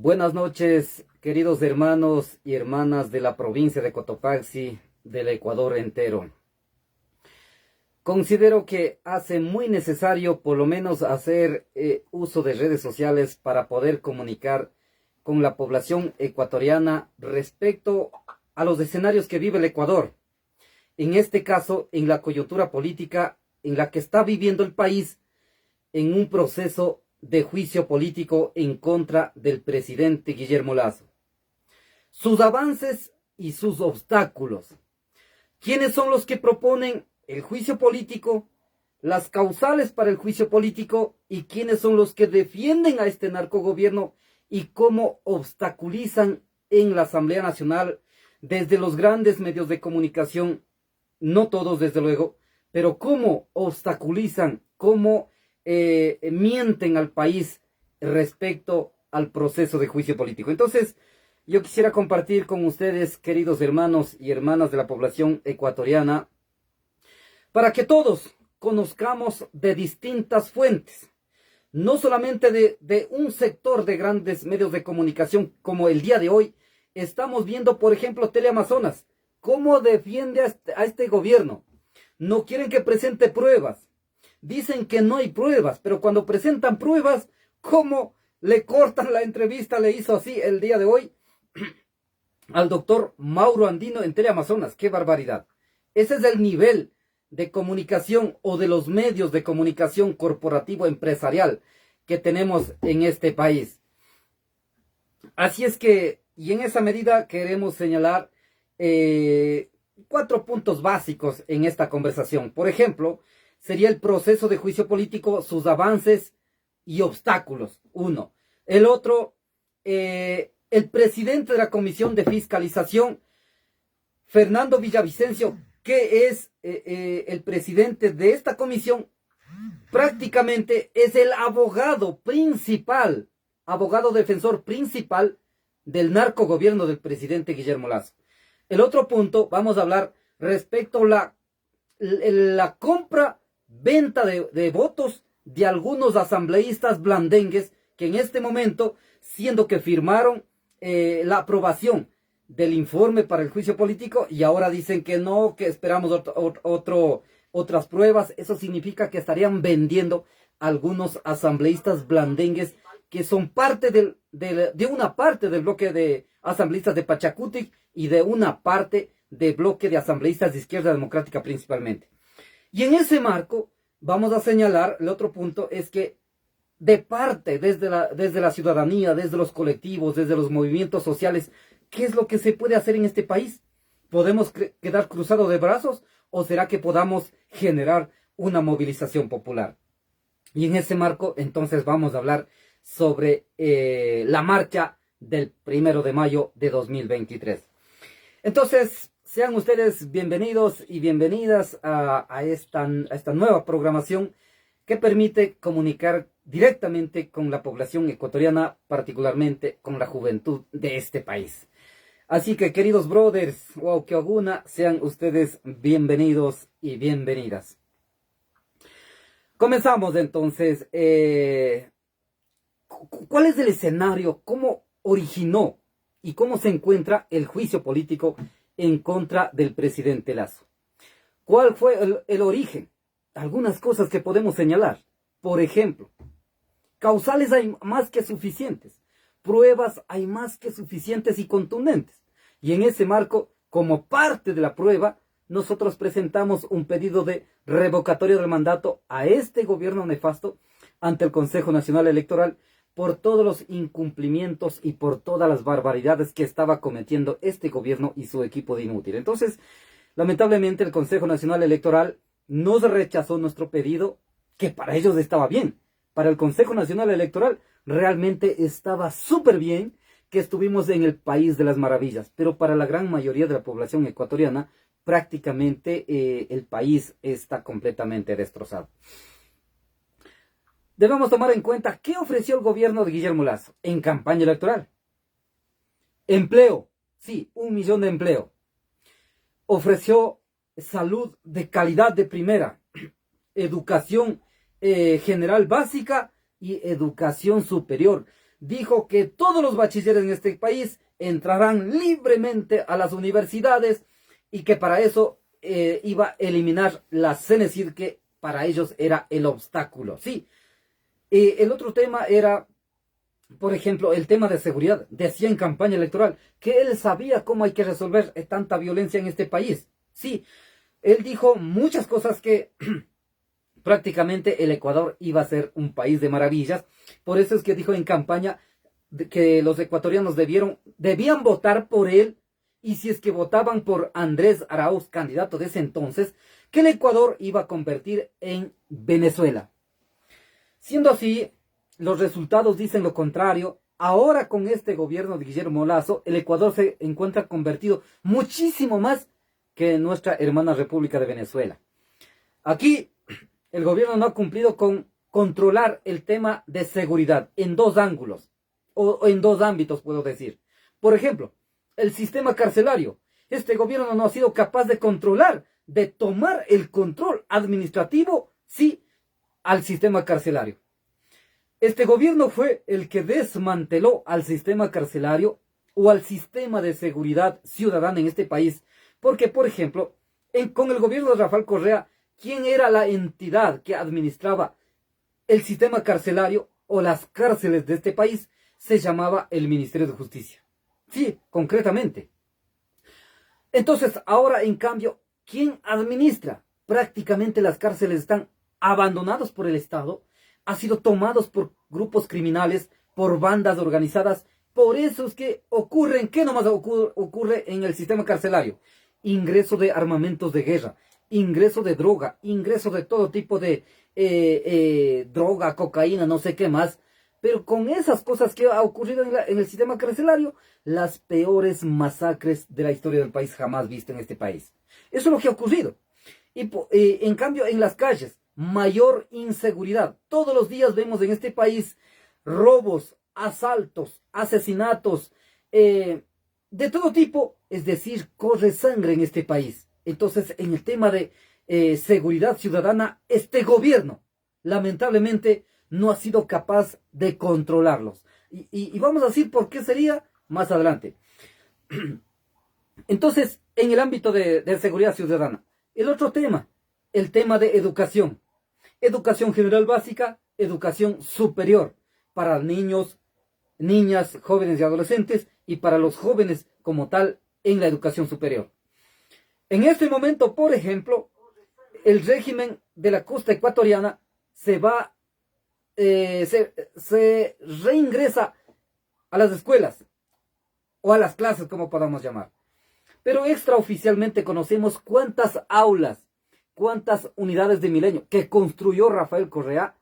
Buenas noches, queridos hermanos y hermanas de la provincia de Cotopaxi, del Ecuador entero. Considero que hace muy necesario por lo menos hacer uso de redes sociales para poder comunicar con la población ecuatoriana respecto a los escenarios que vive el Ecuador. En este caso, en la coyuntura política en la que está viviendo el país en un proceso de juicio político en contra del presidente Guillermo Lasso. Sus avances y sus obstáculos. ¿Quiénes son los que proponen el juicio político, las causales para el juicio político y quiénes son los que defienden a este narcogobierno y cómo obstaculizan en la Asamblea Nacional desde los grandes medios de comunicación, no todos desde luego, pero cómo obstaculizan, cómo mienten al país respecto al proceso de juicio político? Entonces, yo quisiera compartir con ustedes, queridos hermanos y hermanas de la población ecuatoriana, para que todos conozcamos de distintas fuentes, no solamente de un sector de grandes medios de comunicación, como el día de hoy estamos viendo, por ejemplo, Teleamazonas, cómo defiende a este gobierno. No quieren que presente pruebas. Dicen que no hay pruebas, pero cuando presentan pruebas, ¿cómo le cortan la entrevista? Le hizo así el día de hoy al doctor Mauro Andino en Teleamazonas. ¡Qué barbaridad! Ese es el nivel de comunicación o de los medios de comunicación corporativo empresarial que tenemos en este país. Así es que, y en esa medida queremos señalar 4 puntos básicos en esta conversación. Por ejemplo, sería el proceso de juicio político, sus avances y obstáculos. Uno. El otro, el presidente de la Comisión de Fiscalización, Fernando Villavicencio, que es el presidente de esta comisión, prácticamente es el abogado principal, abogado defensor principal del narcogobierno del presidente Guillermo Lasso. El otro punto, vamos a hablar respecto a la compra-venta de votos de algunos asambleístas blandengues que en este momento, siendo que firmaron la aprobación del informe para el juicio político y ahora dicen que no, que esperamos otras pruebas, eso significa que estarían vendiendo algunos asambleístas blandengues que son parte de una parte del bloque de asambleístas de Pachacutic y de una parte del bloque de asambleístas de Izquierda Democrática principalmente. Y en ese marco vamos a señalar, el otro punto es que de parte, desde la ciudadanía, desde los colectivos, desde los movimientos sociales, ¿qué es lo que se puede hacer en este país? ¿Podemos quedar cruzados de brazos o será que podamos generar una movilización popular? Y en ese marco, entonces, vamos a hablar sobre la marcha del 1 de mayo de 2023. Entonces, sean ustedes bienvenidos y bienvenidas a esta nueva programación que permite comunicar directamente con la población ecuatoriana, particularmente con la juventud de este país. Así que, queridos brothers, Waukeoguna, sean ustedes bienvenidos y bienvenidas. Comenzamos entonces. ¿Cuál es el escenario? ¿Cómo originó y cómo se encuentra el juicio político en contra del presidente Lasso? ¿Cuál fue el origen? Algunas cosas que podemos señalar. Por ejemplo, causales hay más que suficientes. Pruebas hay más que suficientes y contundentes. Y en ese marco, como parte de la prueba, nosotros presentamos un pedido de revocatoria del mandato a este gobierno nefasto ante el Consejo Nacional Electoral por todos los incumplimientos y por todas las barbaridades que estaba cometiendo este gobierno y su equipo de inútil. Entonces, lamentablemente, el Consejo Nacional Electoral nos rechazó nuestro pedido, que para ellos estaba bien. Para el Consejo Nacional Electoral realmente estaba súper bien que estuvimos en el país de las maravillas, pero para la gran mayoría de la población ecuatoriana, prácticamente el país está completamente destrozado. Debemos tomar en cuenta qué ofreció el gobierno de Guillermo Lasso en campaña electoral. Empleo, sí, 1 millón de empleo. Ofreció salud de calidad de primera, educación general básica y educación superior. dijo que todos los bachilleres en este país entrarán libremente a las universidades y que para eso iba a eliminar la Cenecit, que para ellos era el obstáculo. Sí, el otro tema era, por ejemplo, el tema de seguridad. Decía en campaña electoral que él sabía cómo hay que resolver tanta violencia en este país. Sí, él dijo muchas cosas que prácticamente el Ecuador iba a ser un país de maravillas. Por eso es que dijo en campaña que los ecuatorianos debían votar por él, y si es que votaban por Andrés Arauz, candidato de ese entonces, que el Ecuador iba a convertir en Venezuela. Siendo así, los resultados dicen lo contrario. Ahora con este gobierno de Guillermo Lasso, el Ecuador se encuentra convertido muchísimo más que nuestra hermana República de Venezuela. Aquí el gobierno no ha cumplido con controlar el tema de seguridad en dos ángulos, o en dos ámbitos, puedo decir. Por ejemplo, el sistema carcelario. Este gobierno no ha sido capaz de controlar, de tomar el control administrativo, sí, al sistema carcelario. Este gobierno fue el que desmanteló al sistema carcelario o al sistema de seguridad ciudadana en este país. Porque, por ejemplo, con el gobierno de Rafael Correa, ¿quién era la entidad que administraba el sistema carcelario o las cárceles de este país? Se llamaba el Ministerio de Justicia. Sí, concretamente. Entonces, ahora, en cambio, ¿quién administra? Prácticamente las cárceles están abandonadas por el Estado, han sido tomados por grupos criminales, por bandas organizadas. Por eso es que ocurren, ¿qué nomás ocurre en el sistema carcelario? Ingreso de armamentos de guerra, ingreso de droga, ingreso de todo tipo de droga, cocaína, no sé qué más. Pero con esas cosas que ha ocurrido en el sistema carcelario, las peores masacres de la historia del país jamás vista en este país. Eso es lo que ha ocurrido. Y en cambio, en las calles, mayor inseguridad. Todos los días vemos en este país robos, asaltos, asesinatos, de todo tipo. Es decir, corre sangre en este país. Entonces, en el tema de seguridad ciudadana, este gobierno, lamentablemente, no ha sido capaz de controlarlos. Y vamos a decir por qué sería más adelante. Entonces, en el ámbito de seguridad ciudadana, el otro tema, el tema de educación. Educación general básica, educación superior para niños, niñas, jóvenes y adolescentes, y para los jóvenes como tal en la educación superior. En este momento, por ejemplo, el régimen de la costa ecuatoriana se reingresa a las escuelas o a las clases, como podamos llamar. Pero extraoficialmente conocemos cuántas aulas, cuántas unidades de Milenio que construyó Rafael Correa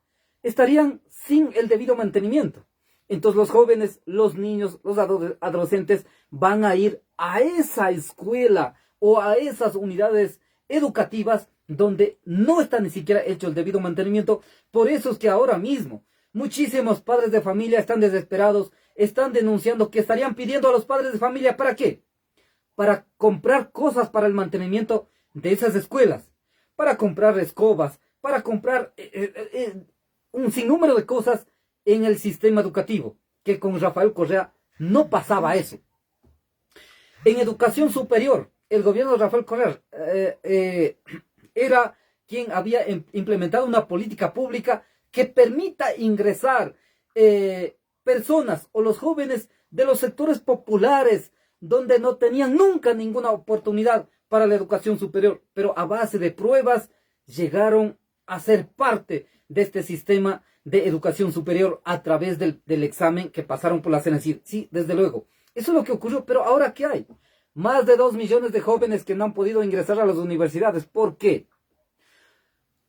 estarían sin el debido mantenimiento. Entonces los jóvenes, los niños, los adolescentes van a ir a esa escuela o a esas unidades educativas donde no está ni siquiera hecho el debido mantenimiento. Por eso es que ahora mismo muchísimos padres de familia están desesperados, están denunciando que estarían pidiendo a los padres de familia, ¿para qué? Para comprar cosas para el mantenimiento de esas escuelas, para comprar escobas, para comprar un sinnúmero de cosas en el sistema educativo, que con Rafael Correa no pasaba eso. En educación superior, el gobierno de Rafael Correa era quien había implementado una política pública que permita ingresar personas o los jóvenes de los sectores populares, donde no tenían nunca ninguna oportunidad para la educación superior, pero a base de pruebas llegaron a ser parte de este sistema de educación superior a través del examen que pasaron por la Cenecit. Sí, desde luego. Eso es lo que ocurrió, pero ahora ¿qué hay? Más de 2 millones de jóvenes que no han podido ingresar a las universidades. ¿Por qué?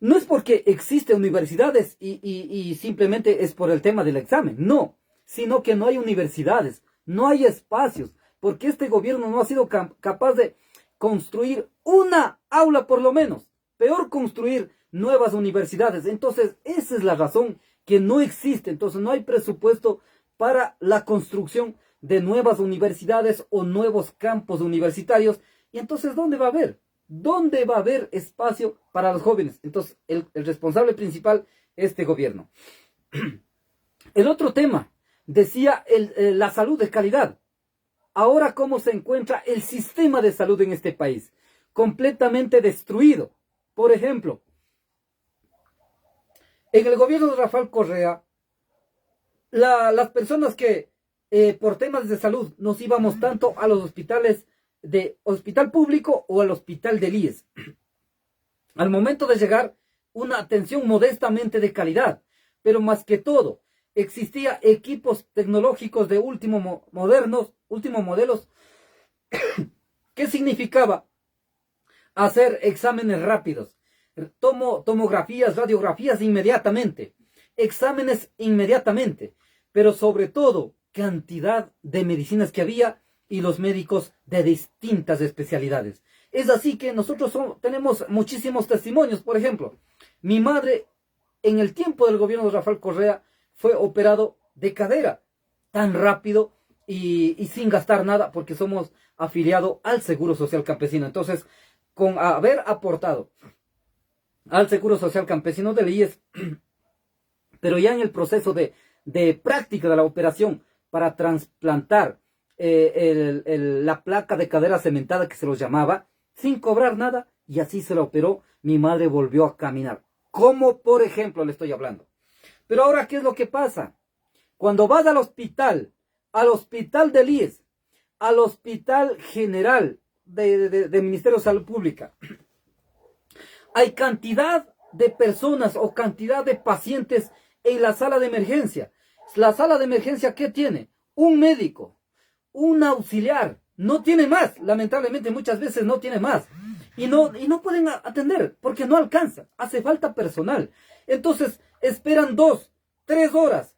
No es porque existen universidades y simplemente es por el tema del examen, no, sino que no hay universidades, no hay espacios, porque este gobierno no ha sido capaz de construir una aula por lo menos, peor construir nuevas universidades. Entonces esa es la razón que no existe. Entonces no hay presupuesto para la construcción de nuevas universidades o nuevos campos universitarios. Y entonces ¿dónde va a haber? ¿Dónde va a haber espacio para los jóvenes? Entonces el responsable principal es este gobierno. El otro tema, decía la salud de calidad. Ahora, ¿cómo se encuentra el sistema de salud en este país? Completamente destruido. Por ejemplo, en el gobierno de Rafael Correa, las personas que por temas de salud nos íbamos tanto a los hospitales de hospital público o al hospital del IES, al momento de llegar, una atención modestamente de calidad, pero más que todo, existía equipos tecnológicos de últimos modelos, ¿qué significaba? Hacer exámenes rápidos, tomografías, radiografías inmediatamente, exámenes inmediatamente, pero sobre todo cantidad de medicinas que había y los médicos de distintas especialidades. Es así que nosotros tenemos muchísimos testimonios. Por ejemplo, mi madre en el tiempo del gobierno de Rafael Correa fue operado de cadera tan rápido y sin gastar nada porque somos afiliados al Seguro Social Campesino. Entonces, con haber aportado al Seguro Social Campesino del IES, pero ya en el proceso de práctica de la operación para trasplantar la placa de cadera cementada que se los llamaba, sin cobrar nada, y así se la operó, mi madre volvió a caminar. Como por ejemplo le estoy hablando. Pero ahora, ¿qué es lo que pasa? Cuando vas al hospital del IES, al Hospital General de Ministerio de Salud Pública, hay cantidad de personas o cantidad de pacientes en la sala de emergencia. La sala de emergencia, ¿qué tiene? Un médico, un auxiliar, no tiene más. Lamentablemente muchas veces no tiene más. Y no pueden atender porque no alcanza. Hace falta personal. Entonces esperan 2, 3 horas.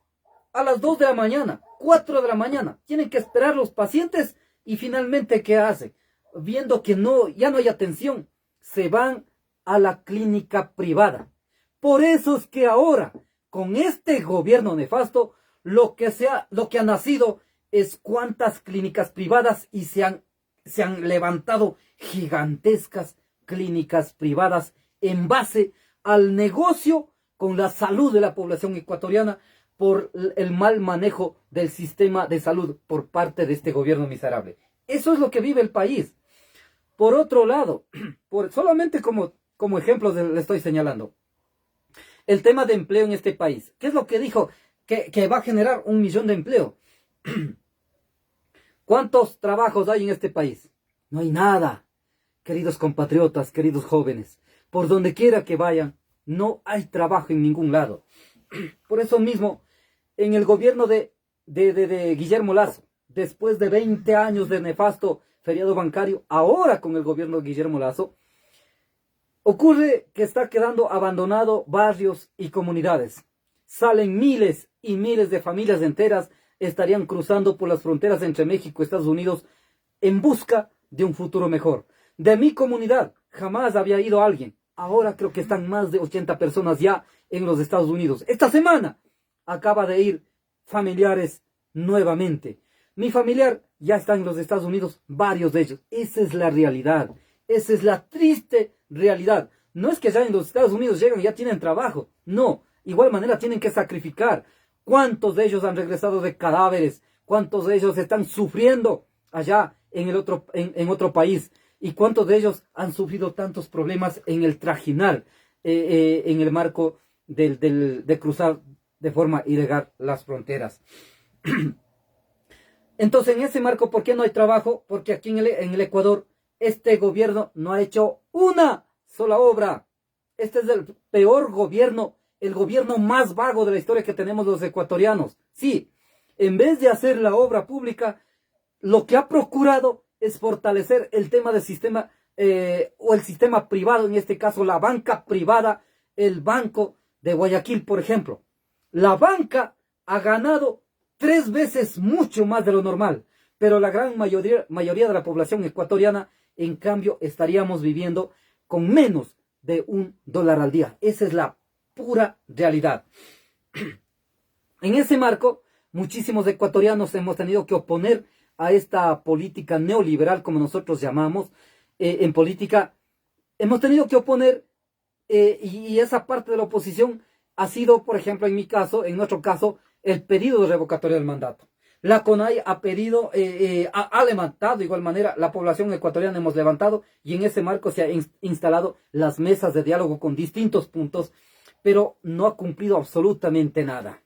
A las 2 de la mañana, 4 de la mañana. Tienen que esperar los pacientes y finalmente, ¿qué hacen? Viendo que ya no hay atención, se van a la clínica privada. Por eso es que ahora, con este gobierno nefasto, lo que ha nacido es cuántas clínicas privadas y se han levantado gigantescas clínicas privadas en base al negocio con la salud de la población ecuatoriana por el mal manejo del sistema de salud por parte de este gobierno miserable. Eso es lo que vive el país. Por otro lado, solamente como ejemplos le estoy señalando, el tema de empleo en este país. ¿Qué es lo que dijo? Que va a generar 1 millón de empleo. ¿Cuántos trabajos hay en este país? No hay nada. Queridos compatriotas, queridos jóvenes, por donde quiera que vayan, no hay trabajo en ningún lado. Por eso mismo, en el gobierno de Guillermo Lasso, después de 20 años de nefasto feriado bancario, ahora con el gobierno de Guillermo Lasso, ocurre que está quedando abandonado barrios y comunidades. Salen miles y miles de familias enteras, estarían cruzando por las fronteras entre México y Estados Unidos en busca de un futuro mejor. De mi comunidad jamás había ido alguien. Ahora creo que están más de 80 personas ya en los Estados Unidos. Esta semana acaba de ir familiares nuevamente. Mi familiar ya está en los Estados Unidos, varios de ellos. Esa es la realidad. Esa es la triste realidad. No es que ya en los Estados Unidos llegan y ya tienen trabajo. No, igual manera tienen que sacrificar. ¿Cuántos de ellos han regresado de cadáveres? ¿Cuántos de ellos están sufriendo allá en otro país? ¿Y cuántos de ellos han sufrido tantos problemas en el trajinar, en el marco de cruzar de forma ilegal las fronteras? Entonces, en ese marco, ¿por qué no hay trabajo? Porque aquí en el Ecuador, este gobierno no ha hecho una sola obra. Este es el peor gobierno, el gobierno más vago de la historia que tenemos los ecuatorianos. Sí, en vez de hacer la obra pública, lo que ha procurado es fortalecer el tema del sistema o el sistema privado, en este caso la banca privada, el Banco de Guayaquil, por ejemplo. La banca ha ganado 3 veces mucho más de lo normal, pero la gran mayoría de la población ecuatoriana, en cambio, estaríamos viviendo con menos de $1 al día. Esa es la pura realidad. En ese marco, muchísimos ecuatorianos hemos tenido que oponer a esta política neoliberal, como nosotros llamamos, en política. Hemos tenido que oponer, y esa parte de la oposición ha sido, por ejemplo, en nuestro caso, el pedido de revocatoria del mandato. La CONAIE ha pedido, ha levantado de igual manera, la población ecuatoriana hemos levantado, y en ese marco se han instalado las mesas de diálogo con distintos puntos, pero no ha cumplido absolutamente nada.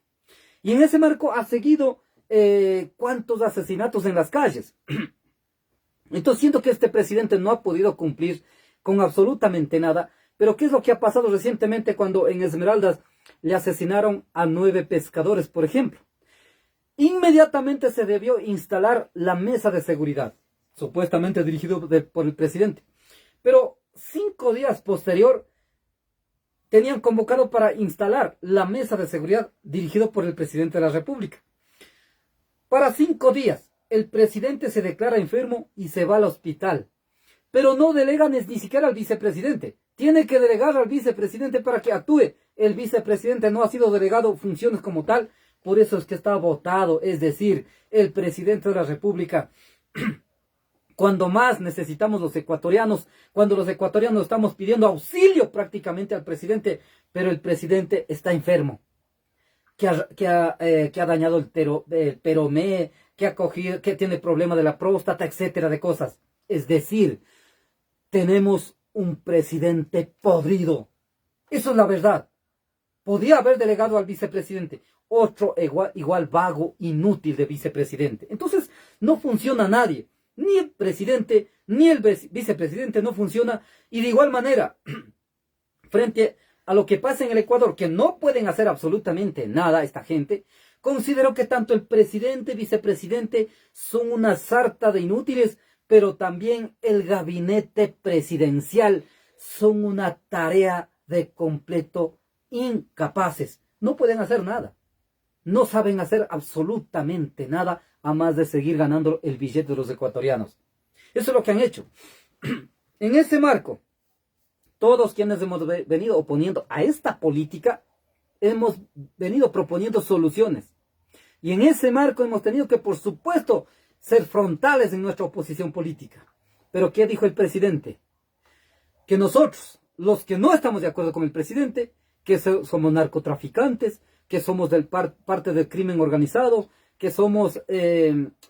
Y en ese marco ha seguido cuántos asesinatos en las calles. Entonces siento que este presidente no ha podido cumplir con absolutamente nada. Pero ¿qué es lo que ha pasado recientemente cuando en Esmeraldas le asesinaron a 9 pescadores, por ejemplo? Inmediatamente se debió instalar la mesa de seguridad, supuestamente dirigido por el presidente. Pero 5 días posterior tenían convocado para instalar la mesa de seguridad dirigido por el presidente de la República. Para 5 días, el presidente se declara enfermo y se va al hospital. Pero no delegan ni siquiera al vicepresidente. Tiene que delegar al vicepresidente para que actúe. El vicepresidente no ha sido delegado funciones como tal. Por eso es que está votado. Es decir, el presidente de la República, cuando más necesitamos los ecuatorianos, cuando los ecuatorianos estamos pidiendo auxilio prácticamente al presidente, pero el presidente está enfermo, que ha dañado el peromé, que tiene problema de la próstata, etcétera, de cosas. Es decir, tenemos un presidente podrido. Eso es la verdad. Podía haber delegado al vicepresidente. Otro igual vago, inútil de vicepresidente. Entonces, no funciona nadie. Ni el presidente, ni el vicepresidente no funciona. Y de igual manera, frente a lo que pasa en el Ecuador, que no pueden hacer absolutamente nada esta gente, considero que tanto el presidente, vicepresidente, son una sarta de inútiles, pero también el gabinete presidencial son una tarea de completo incapaces. No pueden hacer nada. No saben hacer absolutamente nada a más de seguir ganando el billete de los ecuatorianos. Eso es lo que han hecho. En ese marco, todos quienes hemos venido oponiendo a esta política, hemos venido proponiendo soluciones. Y en ese marco hemos tenido que, por supuesto, ser frontales en nuestra oposición política. Pero ¿qué dijo el presidente? Que nosotros, los que no estamos de acuerdo con el presidente, que somos narcotraficantes, que somos parte del crimen organizado, que somos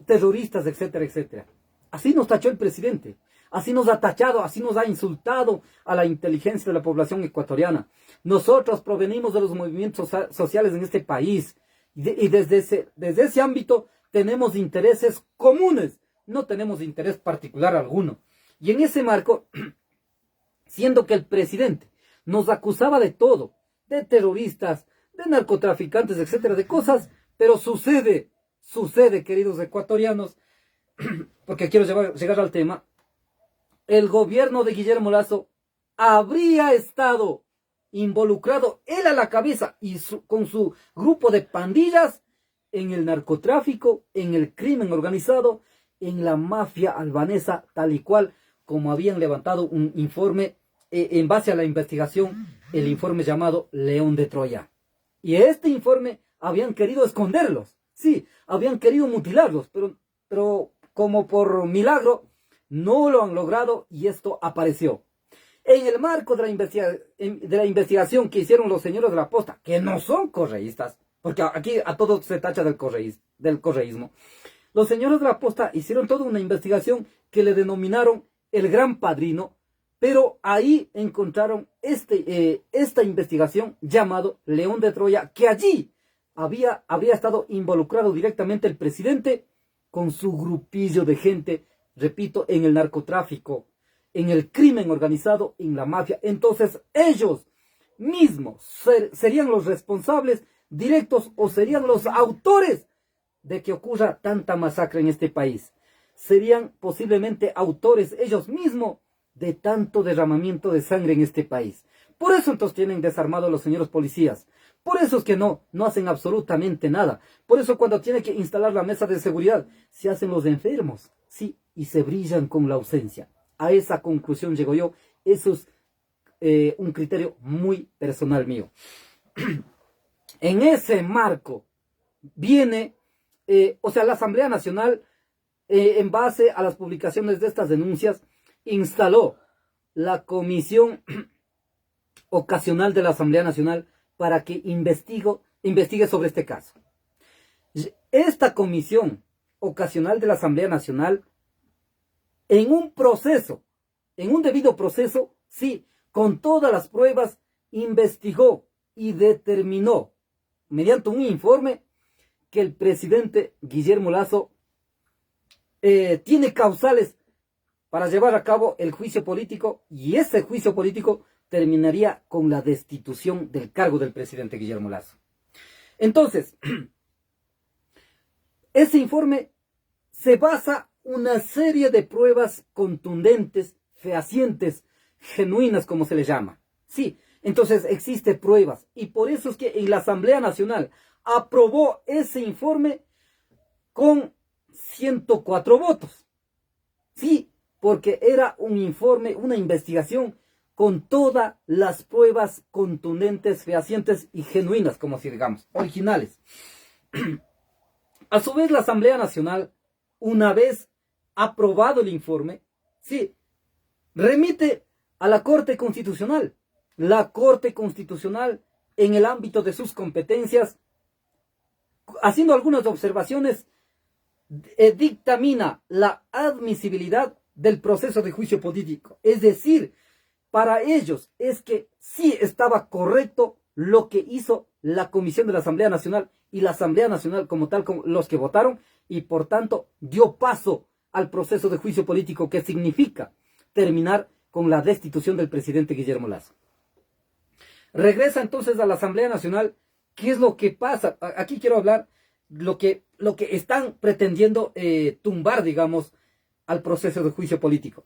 terroristas, etcétera, etcétera. Así nos tachó el presidente. Así nos ha tachado, así nos ha insultado a la inteligencia de la población ecuatoriana. Nosotros provenimos de los movimientos sociales en este país. Y desde ese ámbito tenemos intereses comunes. No tenemos interés particular alguno. Y en ese marco, siendo que el presidente nos acusaba de todo, de terroristas, de narcotraficantes, etcétera, de cosas, pero sucede, queridos ecuatorianos, porque quiero llegar al tema, el gobierno de Guillermo Lasso habría estado involucrado, él a la cabeza, y con su grupo de pandillas, en el narcotráfico, en el crimen organizado, en la mafia albanesa, tal y cual como habían levantado un informe en base a la investigación, el informe llamado León de Troya. Y este informe habían querido esconderlos, sí, habían querido mutilarlos, pero como por milagro no lo han logrado y esto apareció. En el marco de la investigación que hicieron los señores de la posta, que no son correístas, porque aquí a todos se tacha del correísmo, los señores de la posta hicieron toda una investigación que le denominaron el Gran Padrino, pero ahí encontraron esta investigación llamado León de Troya, que allí habría estado involucrado directamente el presidente con su grupillo de gente, repito, en el narcotráfico, en el crimen organizado, en la mafia. Entonces ellos mismos serían los responsables directos o serían los autores de que ocurra tanta masacre en este país. Serían posiblemente autores ellos mismos de tanto derramamiento de sangre en este país. Por eso entonces tienen desarmados los señores policías. Por eso es que no hacen absolutamente nada. Por eso cuando tienen que instalar la mesa de seguridad, se hacen los enfermos, sí, y se brillan con la ausencia. A esa conclusión llego yo. Eso es un criterio muy personal mío. En ese marco viene, la Asamblea Nacional, en base a las publicaciones de estas denuncias, instaló la Comisión Ocasional de la Asamblea Nacional para que investigue sobre este caso. Esta comisión ocasional de la Asamblea Nacional, en un proceso, en un debido proceso, sí, con todas las pruebas, investigó y determinó, mediante un informe, que el presidente Guillermo Lasso tiene causales para llevar a cabo el juicio político, y ese juicio político terminaría con la destitución del cargo del presidente Guillermo Lasso. Entonces, ese informe se basa una serie de pruebas contundentes, fehacientes, genuinas, como se le llama. Sí, entonces existen pruebas, y por eso es que en la Asamblea Nacional aprobó ese informe con 104 votos. Sí, porque era un informe, una investigación con todas las pruebas contundentes, fehacientes y genuinas, como si digamos, originales. A su vez, la Asamblea Nacional, una vez aprobado el informe, sí, remite a la Corte Constitucional. La Corte Constitucional, en el ámbito de sus competencias, haciendo algunas observaciones, dictamina la admisibilidad del proceso de juicio político. Es decir, para ellos es que sí estaba correcto lo que hizo la Comisión de la Asamblea Nacional y la Asamblea Nacional como tal, como los que votaron, y por tanto dio paso al proceso de juicio político, que significa terminar con la destitución del presidente Guillermo Lasso. Regresa entonces a la Asamblea Nacional. ¿Qué es lo que pasa? Aquí quiero hablar lo que están pretendiendo tumbar, digamos, al proceso de juicio político.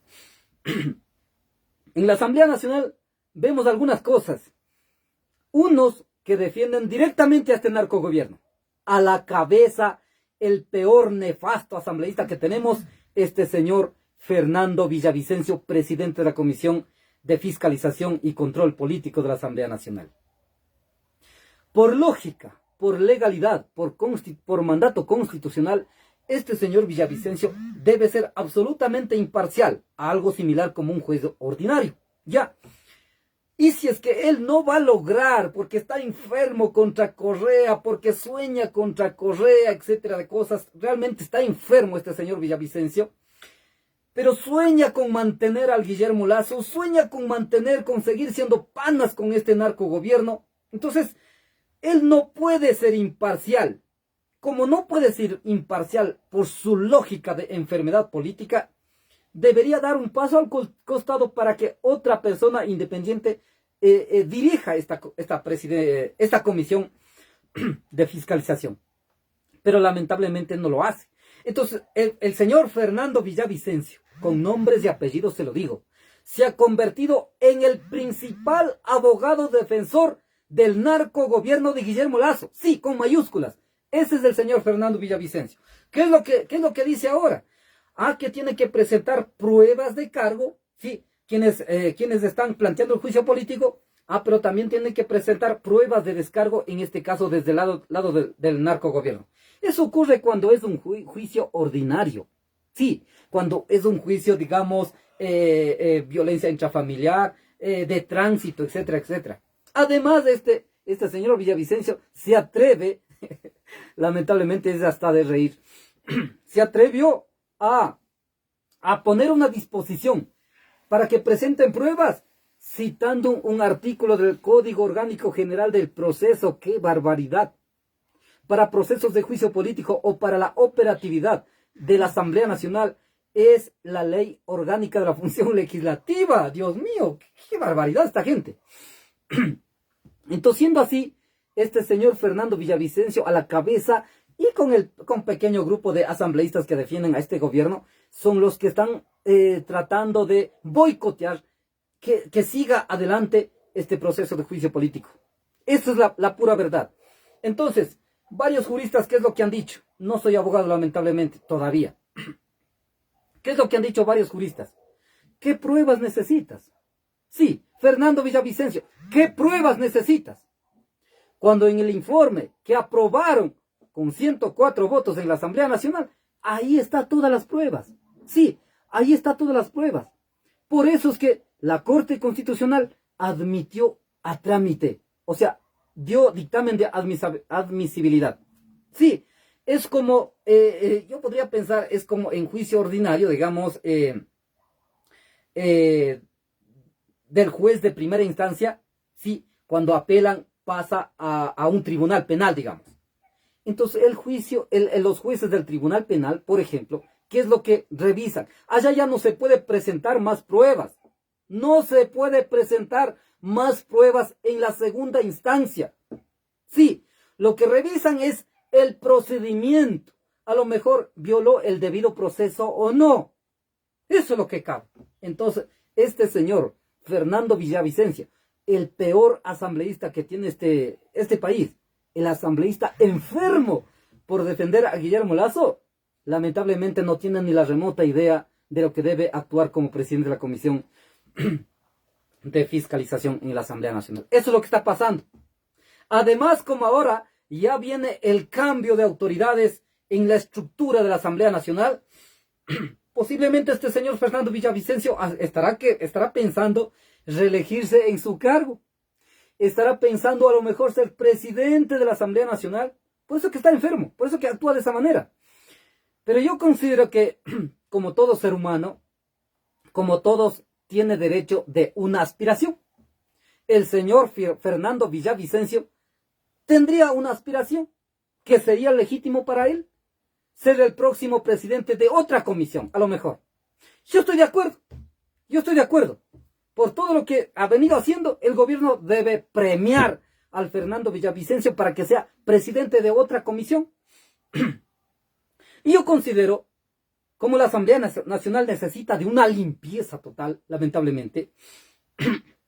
En la Asamblea Nacional vemos algunas cosas. Unos que defienden directamente a este narcogobierno. A la cabeza, el peor nefasto asambleísta que tenemos, este señor Fernando Villavicencio, presidente de la Comisión de Fiscalización y Control Político de la Asamblea Nacional. Por lógica, por legalidad, por mandato constitucional, este señor Villavicencio debe ser absolutamente imparcial, a algo similar como un juez ordinario. Ya. Y si es que él no va a lograr, porque está enfermo contra Correa, porque sueña contra Correa, etcétera, de cosas, realmente está enfermo este señor Villavicencio, pero sueña con mantener al Guillermo Lasso, sueña con seguir siendo panas con este narcogobierno. Entonces, él no puede ser imparcial. Como no puede ser imparcial por su lógica de enfermedad política, debería dar un paso al costado para que otra persona independiente dirija esta comisión de fiscalización. Pero lamentablemente no lo hace. Entonces, el señor Fernando Villavicencio, con nombres y apellidos se lo digo, se ha convertido en el principal abogado defensor del narcogobierno de Guillermo Lasso. Sí, con mayúsculas. Ese es el señor Fernando Villavicencio. ¿Qué es lo que dice ahora? Que tiene que presentar pruebas de cargo, sí, quienes están planteando el juicio político, pero también tiene que presentar pruebas de descargo, en este caso desde el lado del narcogobierno. Eso ocurre cuando es un juicio ordinario, sí, cuando es un juicio, digamos, violencia intrafamiliar, de tránsito, etcétera, etcétera. Además, este señor Villavicencio se atreve, lamentablemente es hasta de reír, se atrevió a poner una disposición para que presenten pruebas, citando un artículo del Código Orgánico General del Proceso. ¡Qué barbaridad! Para procesos de juicio político o para la operatividad de la Asamblea Nacional es la Ley Orgánica de la Función Legislativa. Dios mío, qué barbaridad esta gente. Entonces, siendo así, este señor Fernando Villavicencio a la cabeza y con pequeño grupo de asambleístas que defienden a este gobierno, son los que están tratando de boicotear que siga adelante este proceso de juicio político. Esa es la pura verdad. Entonces, varios juristas, ¿qué es lo que han dicho? No soy abogado, lamentablemente, todavía. ¿Qué es lo que han dicho varios juristas? ¿Qué pruebas necesitas? Sí, Fernando Villavicencio, ¿qué pruebas necesitas? Cuando en el informe que aprobaron con 104 votos en la Asamblea Nacional, ahí está todas las pruebas. Sí, ahí está todas las pruebas. Por eso es que la Corte Constitucional admitió a trámite, o sea, dio dictamen de admisibilidad. Sí, es como, yo podría pensar, es como en juicio ordinario, digamos, del juez de primera instancia, sí, cuando apelan pasa a un tribunal penal, digamos. Entonces, el juicio, los jueces del tribunal penal, por ejemplo, ¿qué es lo que revisan? Allá ya no se puede presentar más pruebas. No se puede presentar más pruebas en la segunda instancia. Sí, lo que revisan es el procedimiento. A lo mejor violó el debido proceso o no. Eso es lo que cabe. Entonces, este señor, Fernando Villavicencio, el peor asambleísta que tiene este país, el asambleísta enfermo por defender a Guillermo Lasso, lamentablemente no tiene ni la remota idea de lo que debe actuar como presidente de la Comisión de Fiscalización en la Asamblea Nacional. Eso es lo que está pasando. Además, como ahora ya viene el cambio de autoridades en la estructura de la Asamblea Nacional, posiblemente este señor Fernando Villavicencio estará pensando reelegirse en su cargo. Estará pensando a lo mejor ser presidente de la Asamblea Nacional. Por eso que está enfermo, por eso que actúa de esa manera. Pero yo considero que, como todo ser humano, como todos, tiene derecho de una aspiración. El señor Fernando Villavicencio tendría una aspiración que sería legítimo para él ser el próximo presidente de otra comisión, a lo mejor. Yo estoy de acuerdo. Por todo lo que ha venido haciendo, el gobierno debe premiar al Fernando Villavicencio para que sea presidente de otra comisión. Y yo considero, como la Asamblea Nacional necesita de una limpieza total, lamentablemente,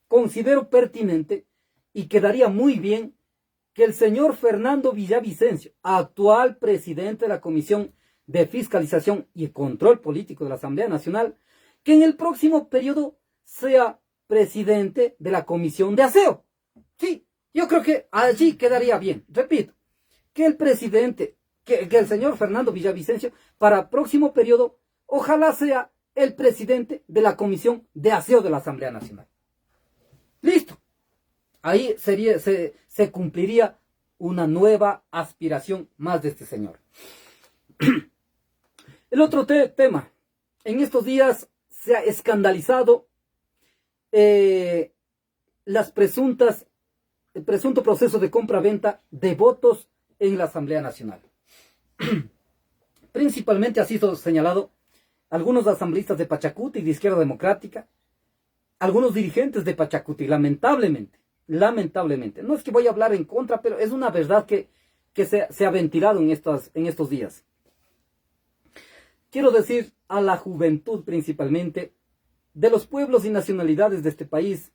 considero pertinente y quedaría muy bien que el señor Fernando Villavicencio, actual presidente de la Comisión de Fiscalización y Control Político de la Asamblea Nacional, que en el próximo periodo sea presidente de la Comisión de Aseo. Sí, yo creo que allí quedaría bien. Repito, que el presidente, que el señor Fernando Villavicencio, para próximo periodo, ojalá sea el presidente de la Comisión de Aseo de la Asamblea Nacional. Listo. Ahí se cumpliría una nueva aspiración más de este señor. El otro tema. En estos días se ha escandalizado el presunto proceso de compra-venta de votos en la Asamblea Nacional. Principalmente ha sido señalado algunos asambleístas de Pachacuti, de Izquierda Democrática, algunos dirigentes de Pachacuti, lamentablemente, no es que voy a hablar en contra, pero es una verdad que se ha ventilado en estos días. Quiero decir a la juventud principalmente, de los pueblos y nacionalidades de este país,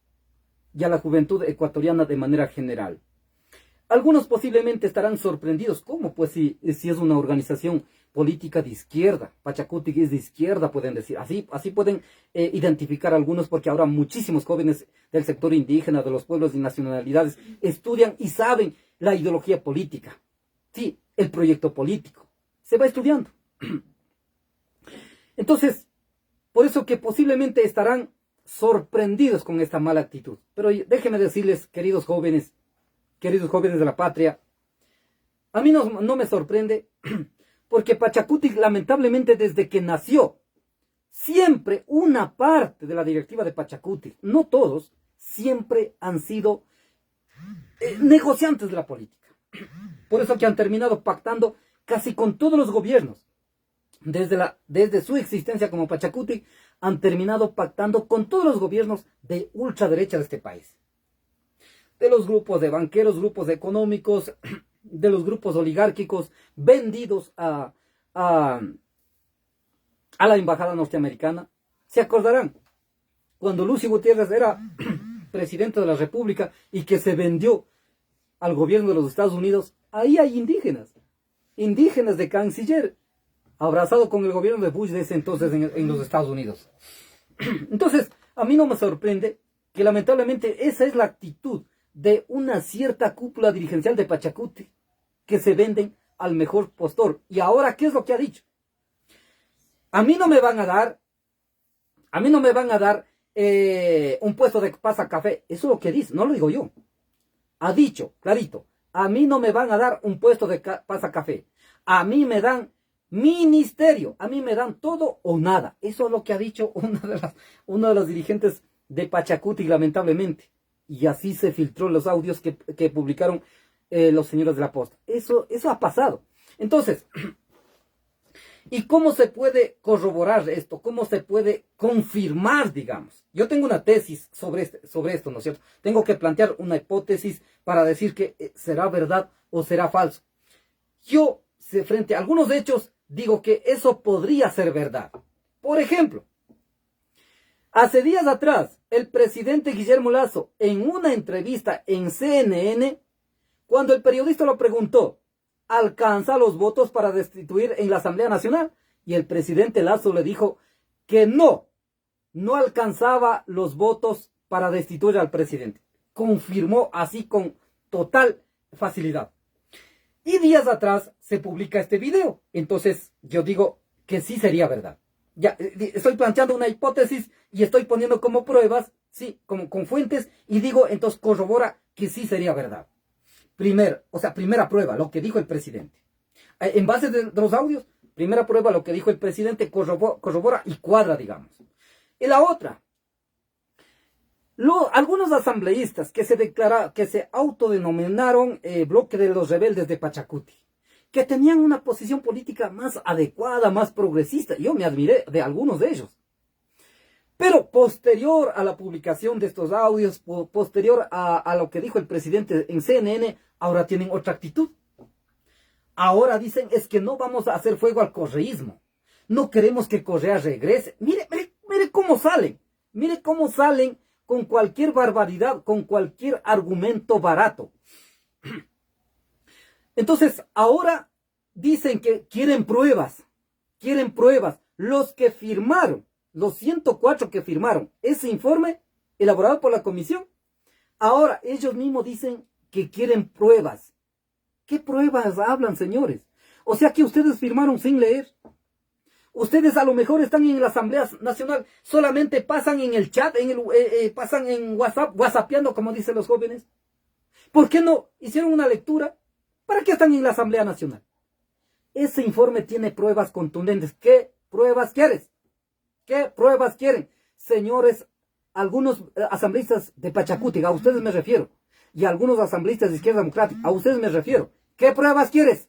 y a la juventud ecuatoriana de manera general. Algunos posiblemente estarán sorprendidos, ¿cómo? Pues si es una organización política de izquierda, Pachacuti es de izquierda, pueden decir, así pueden identificar algunos, porque ahora muchísimos jóvenes del sector indígena, de los pueblos y nacionalidades, estudian y saben la ideología política, sí, el proyecto político, se va estudiando. Entonces, por eso que posiblemente estarán sorprendidos con esta mala actitud. Pero déjenme decirles, queridos jóvenes de la patria, a mí no me sorprende, porque Pachacuti, lamentablemente, desde que nació, siempre una parte de la directiva de Pachacuti, no todos, siempre han sido negociantes de la política. Por eso que han terminado pactando casi con todos los gobiernos. Desde su existencia como Pachacuti, han terminado pactando con todos los gobiernos de ultraderecha de este país. De los grupos de banqueros, grupos económicos, de los grupos oligárquicos vendidos a la embajada norteamericana. Se acordarán, cuando Lucio Gutiérrez era presidente de la República y que se vendió al gobierno de los Estados Unidos, ahí hay indígenas de canciller, abrazado con el gobierno de Bush de ese entonces en los Estados Unidos. Entonces, a mí no me sorprende que lamentablemente esa es la actitud de una cierta cúpula dirigencial de Pachacuti, que se venden al mejor postor. Y ahora, ¿qué es lo que ha dicho? A mí no me van a dar un puesto de pasacafé. Eso es lo que dice, no lo digo yo. Ha dicho, clarito, A mí no me van a dar un puesto de pasacafé. A mí me dan ministerio. A mí me dan todo o nada. Eso es lo que ha dicho uno de los dirigentes de Pachacuti, lamentablemente. Y así se filtró los audios que publicaron los señores de la Posta. Eso ha pasado. Entonces, ¿y cómo se puede corroborar esto? ¿Cómo se puede confirmar, digamos? Yo tengo una tesis sobre esto, ¿no es cierto? Tengo que plantear una hipótesis para decir que será verdad o será falso. Yo, frente a algunos hechos, digo que eso podría ser verdad. Por ejemplo, hace días atrás, el presidente Guillermo Lasso, en una entrevista en CNN, cuando el periodista lo preguntó, ¿alcanza los votos para destituir en la Asamblea Nacional? Y el presidente Lasso le dijo que no alcanzaba los votos para destituir al presidente. Confirmó así con total facilidad. Y días atrás se publica este video. Entonces yo digo que sí sería verdad. Ya estoy planteando una hipótesis y estoy poniendo como pruebas, sí, como con fuentes, y digo, entonces corrobora que sí sería verdad. Primera prueba, lo que dijo el presidente. En base de los audios, primera prueba, lo que dijo el presidente corrobora y cuadra, digamos. Y la otra, algunos asambleístas que se autodenominaron bloque de los rebeldes de Pachacuti, que tenían una posición política más adecuada, más progresista. Yo me admiré de algunos de ellos. Pero posterior a la publicación de estos audios, posterior a lo que dijo el presidente en CNN, ahora tienen otra actitud. Ahora dicen, es que no vamos a hacer fuego al correísmo. No queremos que Correa regrese. Mire cómo salen. Mire cómo salen con cualquier barbaridad, con cualquier argumento barato. Entonces, ahora dicen que quieren pruebas. Quieren pruebas. Los que firmaron, los 104 que firmaron ese informe elaborado por la comisión, ahora ellos mismos dicen que quieren pruebas. ¿Qué pruebas hablan, señores? O sea que ustedes firmaron sin leer. Ustedes a lo mejor están en la Asamblea Nacional, solamente pasan en el chat, pasan en WhatsApp, whatsappeando, como dicen los jóvenes. ¿Por qué no hicieron una lectura? ¿Para qué están en la Asamblea Nacional? Ese informe tiene pruebas contundentes. ¿Qué pruebas quieres? ¿Qué pruebas quieren? Señores, algunos asambleístas de Pachacuti, a ustedes me refiero, y algunos asambleístas de Izquierda Democrática, a ustedes me refiero. ¿Qué pruebas quieres?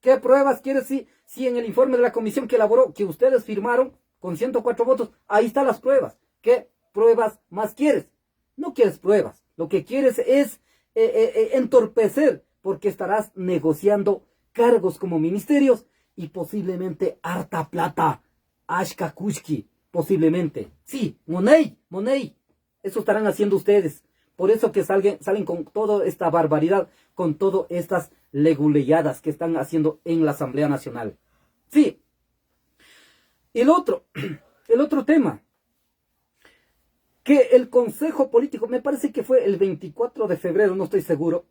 ¿Qué pruebas quieres si en el informe de la comisión que elaboró, que ustedes firmaron con 104 votos, ahí están las pruebas? ¿Qué pruebas más quieres? No quieres pruebas. Lo que quieres es entorpecer, porque estarás negociando cargos como ministerios y posiblemente harta plata. Ashka Kushki, posiblemente. Sí, Money. Eso estarán haciendo ustedes. Por eso que salen con toda esta barbaridad, con todas estas leguleyadas que están haciendo en la Asamblea Nacional. Sí. El otro tema, que el Consejo Político, me parece que fue el 24 de febrero, no estoy seguro,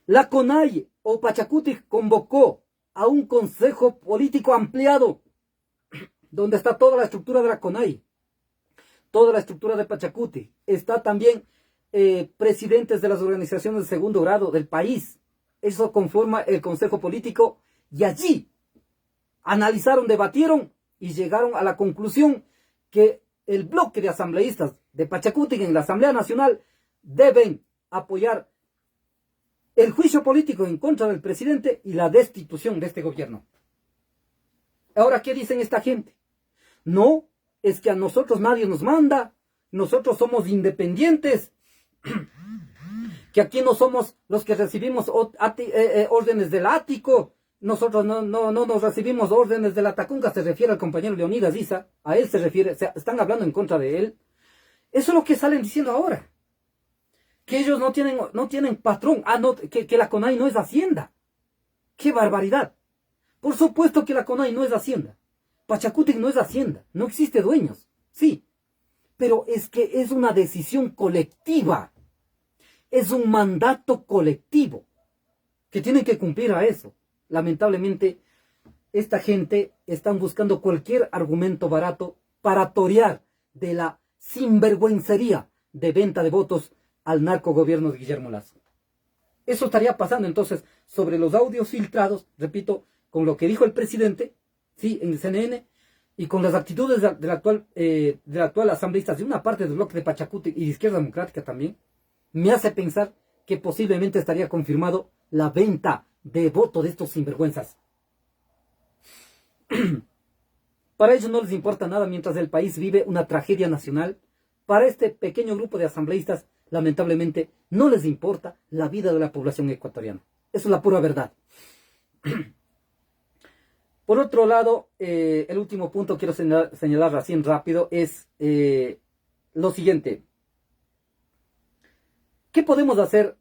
la CONAIE o Pachacuti convocó a un Consejo Político ampliado, donde está toda la estructura de la CONAIE, toda la estructura de Pachacuti, está también presidentes de las organizaciones de segundo grado del país. Eso conforma el Consejo Político y allí analizaron, debatieron y llegaron a la conclusión que el bloque de asambleístas de Pachacuti en la Asamblea Nacional deben apoyar el juicio político en contra del presidente y la destitución de este gobierno. Ahora, ¿qué dicen esta gente? No, es que a nosotros nadie nos manda, nosotros somos independientes, que aquí no somos los que recibimos órdenes del ático, nosotros no nos recibimos órdenes de la Tacunga, se refiere al compañero Leonidas Issa, a él se refiere, están hablando en contra de él. Eso es lo que salen diciendo ahora, que ellos no tienen patrón, que la CONAIE no es Hacienda. ¡Qué barbaridad! Por supuesto que la CONAIE no es Hacienda, Pachacuti no es Hacienda, no existe dueños, sí, pero es que es una decisión colectiva, es un mandato colectivo, que tienen que cumplir a eso. Lamentablemente, esta gente están buscando cualquier argumento barato para torear de la sinvergüencería de venta de votos al narcogobierno de Guillermo Lasso. Eso estaría pasando. Entonces, sobre los audios filtrados, repito, con lo que dijo el presidente, sí, en el CNN, y con las actitudes del actual asambleísta de una parte del bloque de Pachacuti y de Izquierda Democrática también, me hace pensar que posiblemente estaría confirmado la venta de voto de estos sinvergüenzas. Para ellos no les importa nada mientras el país vive una tragedia nacional. Para este pequeño grupo de asambleístas, lamentablemente, no les importa la vida de la población ecuatoriana. Eso es la pura verdad. Por otro lado, el último punto que quiero señalar así en rápido es lo siguiente. ¿Qué podemos hacer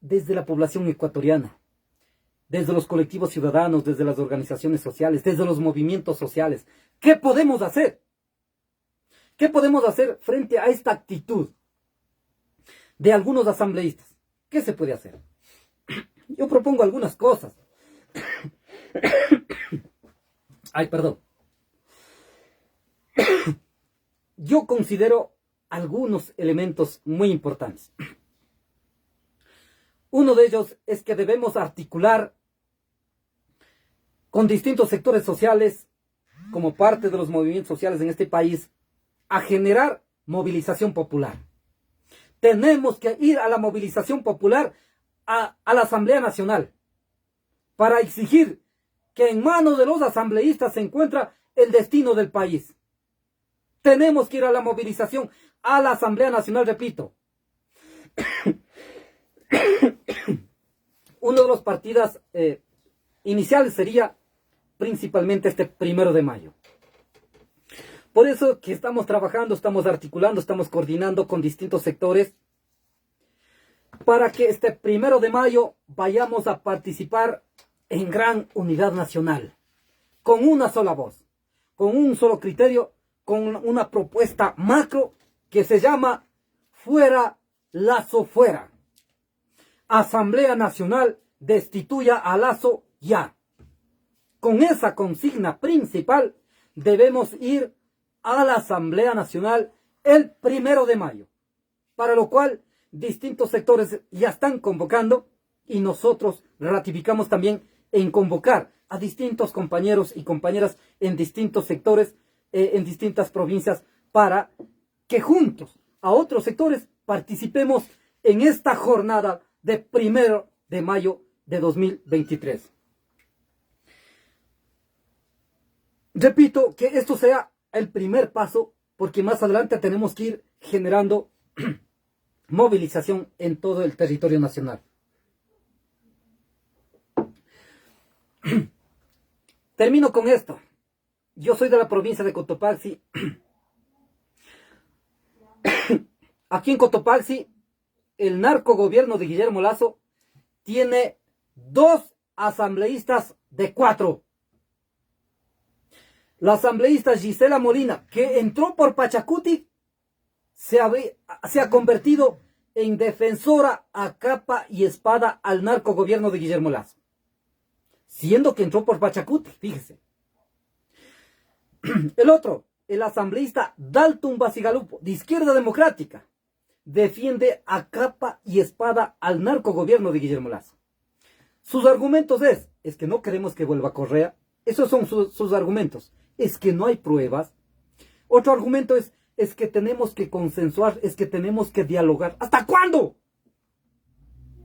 desde la población ecuatoriana? Desde los colectivos ciudadanos, desde las organizaciones sociales, desde los movimientos sociales. ¿Qué podemos hacer? ¿Qué podemos hacer frente a esta actitud de algunos asambleístas? ¿Qué se puede hacer? Yo propongo algunas cosas. Ay, perdón. Yo considero algunos elementos muy importantes. Uno de ellos es que debemos articular con distintos sectores sociales, como parte de los movimientos sociales en este país, a generar movilización popular. Tenemos que ir a la movilización popular, a la Asamblea Nacional, para exigir que en manos de los asambleístas se encuentra el destino del país. Tenemos que ir a la movilización, a la Asamblea Nacional, repito. Uno de los partidas iniciales sería principalmente este 1 de mayo. Por eso que estamos trabajando, estamos articulando, estamos coordinando con distintos sectores para que este 1 de mayo vayamos a participar en gran unidad nacional, con una sola voz, con un solo criterio, con una propuesta macro que se llama Fuera Lazo Fuera. Asamblea Nacional destituya a Lazo ya. Con esa consigna principal debemos ir a la Asamblea Nacional el 1 de mayo, para lo cual distintos sectores ya están convocando y nosotros ratificamos también en convocar a distintos compañeros y compañeras en distintos sectores, en distintas provincias, para que juntos a otros sectores participemos en esta jornada de 1 de mayo de 2023. Repito que esto sea el primer paso, porque más adelante tenemos que ir generando movilización en todo el territorio nacional. Termino con esto. Yo soy de la provincia de Cotopaxi. Aquí en Cotopaxi, el narcogobierno de Guillermo Lazo tiene 2 asambleístas de 4. La asambleísta Gisela Molina, que entró por Pachacuti, se ha convertido en defensora a capa y espada al narcogobierno de Guillermo Lazo, siendo que entró por Pachacuti, fíjese. El otro, el asambleísta Dalton Basigalupo, de Izquierda Democrática, defiende a capa y espada al narcogobierno de Guillermo Lazo. Sus argumentos es que no queremos que vuelva Correa. Esos son sus argumentos. Es que no hay pruebas. Otro argumento es que tenemos que consensuar, es que tenemos que dialogar. ¿Hasta cuándo?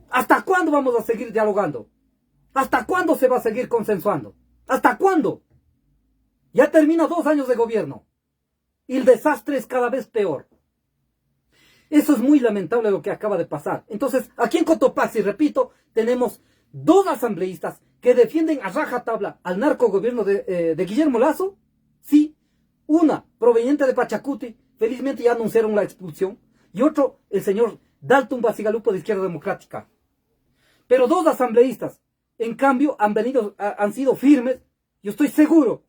¿Hasta cuándo vamos a seguir dialogando? ¿Hasta cuándo se va a seguir consensuando? ¿Hasta cuándo? Ya termina 2 años de gobierno y el desastre es cada vez peor. Eso es muy lamentable lo que acaba de pasar. Entonces, aquí en Cotopaxi, repito, tenemos 2 asambleístas que defienden a rajatabla al narcogobierno de Guillermo Lazo. Sí, una proveniente de Pachacuti, felizmente ya anunciaron la expulsión, y otro, el señor Dalton Basigalupo, de Izquierda Democrática. Pero 2 asambleístas, en cambio, han sido firmes. Yo estoy seguro,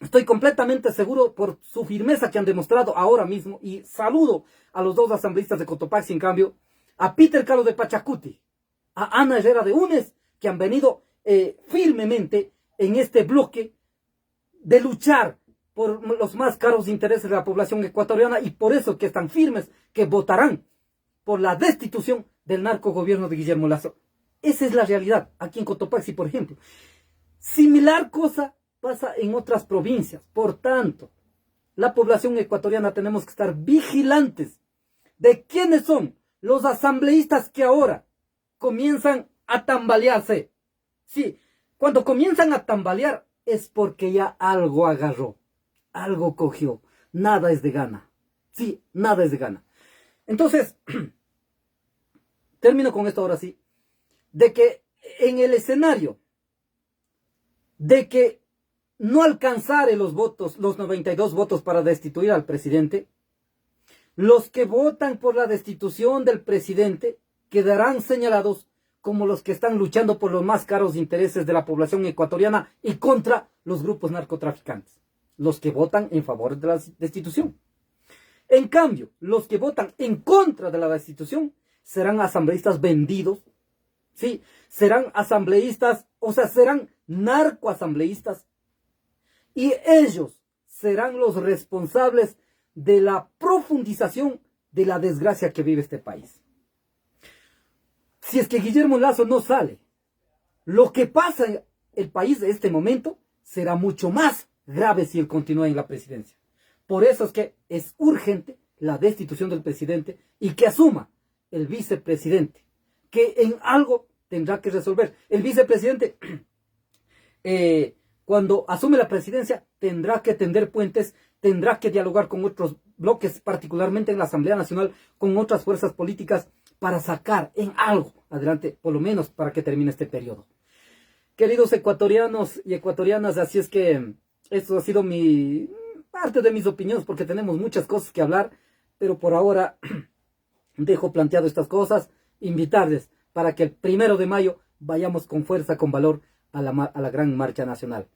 estoy completamente seguro por su firmeza que han demostrado ahora mismo, y saludo a los 2 asambleístas de Cotopaxi, en cambio, a Peter Calo de Pachacuti, a Ana Herrera de UNES, que han venido firmemente en este bloque de luchar por los más caros intereses de la población ecuatoriana, y por eso que están firmes, que votarán por la destitución del narcogobierno de Guillermo Lazo. Esa es la realidad aquí en Cotopaxi, por ejemplo. Similar cosa pasa en otras provincias. Por tanto, la población ecuatoriana tenemos que estar vigilantes de quiénes son los asambleístas que ahora comienzan a tambalearse. Sí, cuando comienzan a tambalear es porque ya algo agarró, algo cogió. Nada es de gana. Sí, nada es de gana. Entonces, termino con esto ahora sí, de que en el escenario de que no alcanzare los votos, los 92 votos para destituir al presidente, los que votan por la destitución del presidente quedarán señalados como los que están luchando por los más caros intereses de la población ecuatoriana y contra los grupos narcotraficantes, los que votan en favor de la destitución. En cambio, los que votan en contra de la destitución serán asambleístas vendidos, ¿sí? Serán asambleístas, o sea, serán narcoasambleístas, y ellos serán los responsables de la profundización de la desgracia que vive este país. Si es que Guillermo Lazo no sale, lo que pasa en el país de este momento será mucho más grave si él continúa en la presidencia. Por eso es que es urgente la destitución del presidente y que asuma el vicepresidente, que en algo tendrá que resolver. El vicepresidente, cuando asume la presidencia, tendrá que tender puentes, tendrá que dialogar con otros bloques, particularmente en la Asamblea Nacional, con otras fuerzas políticas, para sacar en algo adelante, por lo menos para que termine este periodo. Queridos ecuatorianos y ecuatorianas, así es que esto ha sido parte de mis opiniones, porque tenemos muchas cosas que hablar, pero por ahora dejo planteado estas cosas, invitarles para que el 1 de mayo vayamos con fuerza, con valor a la gran marcha nacional.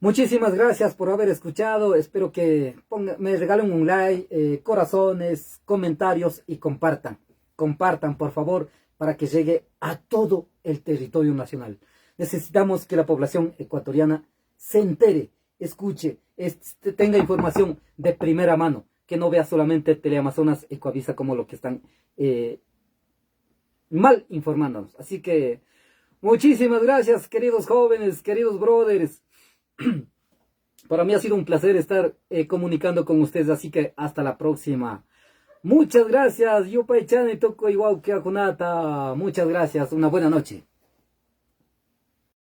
Muchísimas gracias por haber escuchado. Espero que me regalen un like, corazones, comentarios y compartan. Compartan, por favor, para que llegue a todo el territorio nacional. Necesitamos que la población ecuatoriana se entere, escuche, tenga información de primera mano, que no vea solamente Teleamazonas Ecoavisa como lo que están mal informándonos. Así que muchísimas gracias, queridos jóvenes, queridos brothers. Para mí ha sido un placer estar comunicando con ustedes, así que hasta la próxima. Muchas gracias, Yupay Chane Toko Iwau Kiakunata. Muchas gracias, una buena noche.